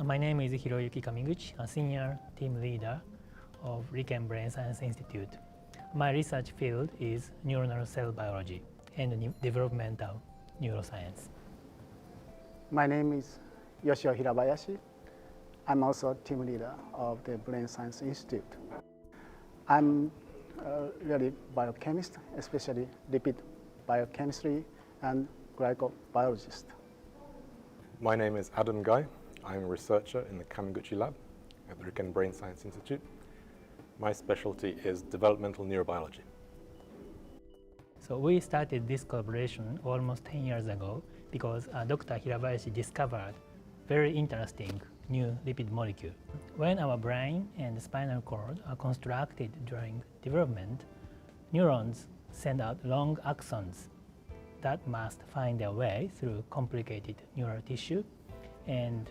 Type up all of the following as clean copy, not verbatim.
My name is Hiroyuki Kamiguchi, a senior team leader of Riken Brain Science Institute. My research field is neuronal cell biology and developmental neuroscience. My name is Yoshio Hirabayashi. I'm also team leader of the Brain Science Institute. I'm really biochemist, especially lipid biochemistry and glycobiologist. My name is Adam Guy. I'm a researcher in the Kamiguchi lab at the Riken Brain Science Institute. My specialty is developmental neurobiology. So we started this collaboration almost 10 years ago because Dr. Hirabayashi discovered very interesting new lipid molecule. When our brain and spinal cord are constructed during development, neurons send out long axons that must find their way through complicated neural tissue and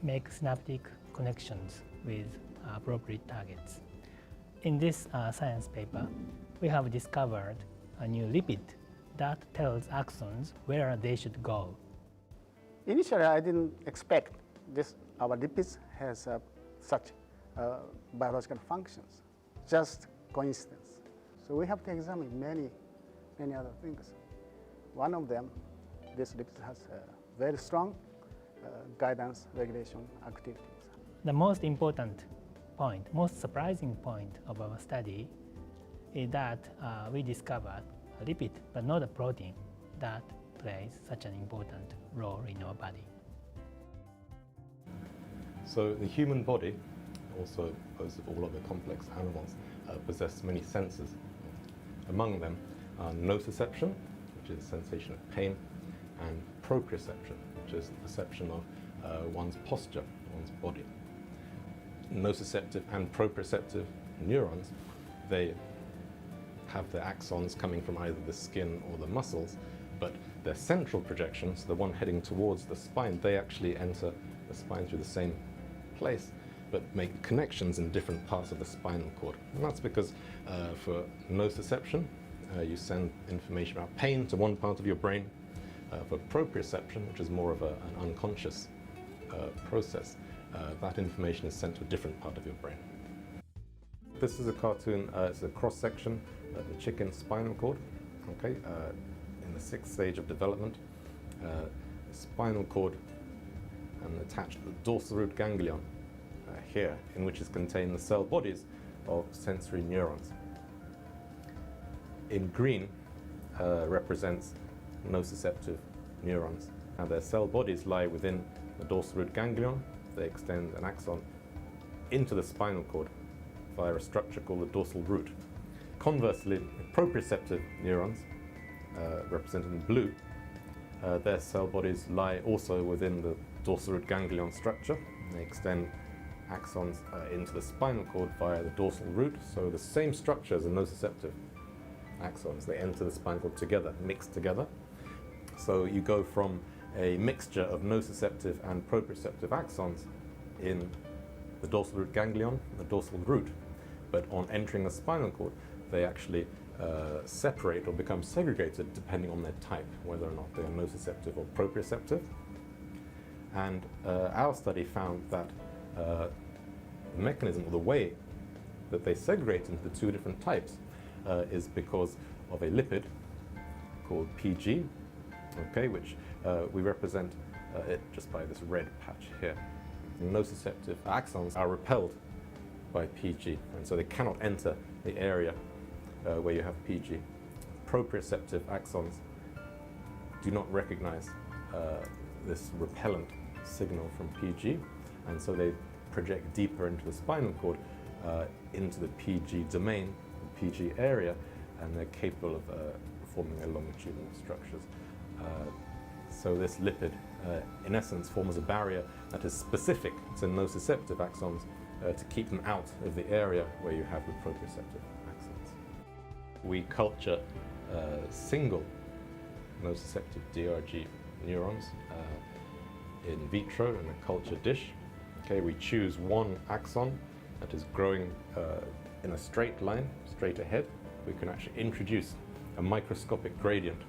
make synaptic connections with appropriate targets. In this science paper, we have discovered a new lipid that tells axons where they should go. Initially, I didn't expect our lipids has such biological functions, just coincidence. So we have to examine many other things. One of them, this lipid has very strong guidance regulation activities. The most important point, most surprising point of our study is that we discovered a lipid, but not a protein, that plays such an important role in our body. So the human body, also as all other complex animals, possess many senses. Among them are nociception, which is sensation of pain, and proprioception, which is the perception of one's posture, one's body. Nociceptive and proprioceptive neurons, they have their axons coming from either the skin or the muscles, but their central projections, the one heading towards the spine, they actually enter the spine through the same place, but make connections in different parts of the spinal cord. And that's because for nociception, you send information about pain to one part of your brain. For proprioception, which is more of an unconscious process, that information is sent to a different part of your brain. This is a cartoon, it's a cross-section of the chicken spinal cord, okay, in the 6th stage of development. The spinal cord and attached to the dorsal root ganglion here, in which is contained the cell bodies of sensory neurons. In green represents nociceptive neurons. Now their cell bodies lie within the dorsal root ganglion. They extend an axon into the spinal cord via a structure called the dorsal root. Conversely, proprioceptive neurons, represented in blue, their cell bodies lie also within the dorsal root ganglion structure. They extend axons into the spinal cord via the dorsal root, so the same structure as the nociceptive axons. They enter the spinal cord together, mixed together. So you go from a mixture of nociceptive and proprioceptive axons in the dorsal root ganglion, the dorsal root, but on entering the spinal cord, they actually separate or become segregated depending on their type, whether or not they are nociceptive or proprioceptive. And our study found that the mechanism or the way that they segregate into the two different types is because of a lipid called PG, okay, which we represent it just by this red patch here. Nociceptive axons are repelled by PG, and so they cannot enter the area where you have PG. Proprioceptive axons do not recognize this repellent signal from PG, and so they project deeper into the spinal cord, into the PG domain, the PG area, and they're capable of forming their longitudinal structures. So this lipid, in essence, forms a barrier that is specific to nociceptive axons to keep them out of the area where you have the proprioceptive axons. We culture single nociceptive DRG neurons in vitro in a culture dish. Okay, we choose one axon that is growing in a straight line, straight ahead. We can actually introduce a microscopic gradient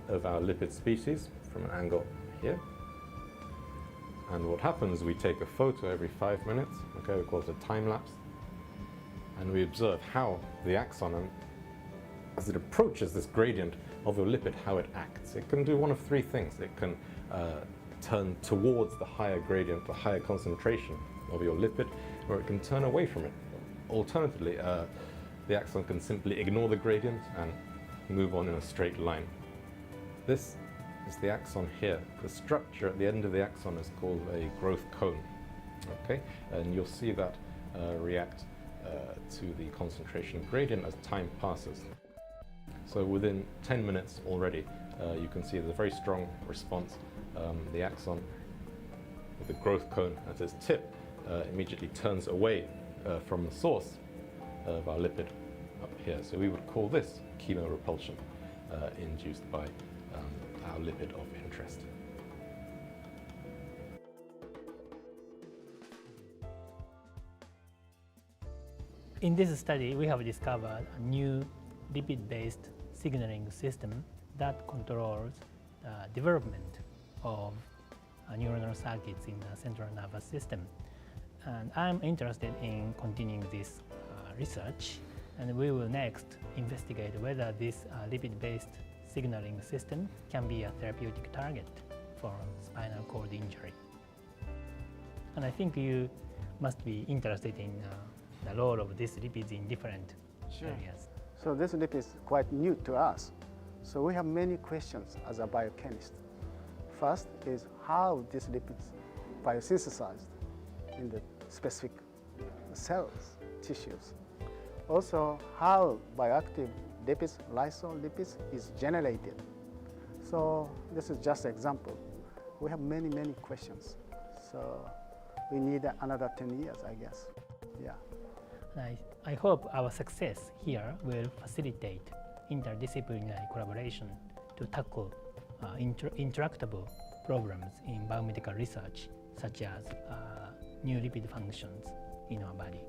of our lipid species from an angle here. And what happens, we take a photo every 5 minutes, okay, we call it a time lapse, and we observe how the axon, as it approaches this gradient of your lipid, how it acts. It can do one of three things. It can turn towards the higher gradient, the higher concentration of your lipid, or it can turn away from it. Alternatively, the axon can simply ignore the gradient and move on in a straight line. This is the axon here. The structure at the end of the axon is called a growth cone, okay? And you'll see that react to the concentration gradient as time passes. So within 10 minutes already, you can see there's a very strong response. The axon with the growth cone at its tip immediately turns away from the source of our lipid up here. So we would call this chemorepulsion induced by our lipid of interest. In this study, we have discovered a new lipid-based signaling system that controls the development of neuronal circuits in the central nervous system. And I'm interested in continuing this research, and we will next investigate whether this lipid-based signaling system can be a therapeutic target for spinal cord injury. And I think you must be interested in the role of these lipids in different areas. So this lipid is quite new to us. So we have many questions as a biochemist. First is how these lipids biosynthesized in the specific cells, tissues. Also, how bioactive lipids, lysolipids, is generated. So this is just an example. We have many, many questions. So we need another 10 years, I guess. Yeah. I hope our success here will facilitate interdisciplinary collaboration to tackle intractable problems in biomedical research, such as new lipid functions in our body.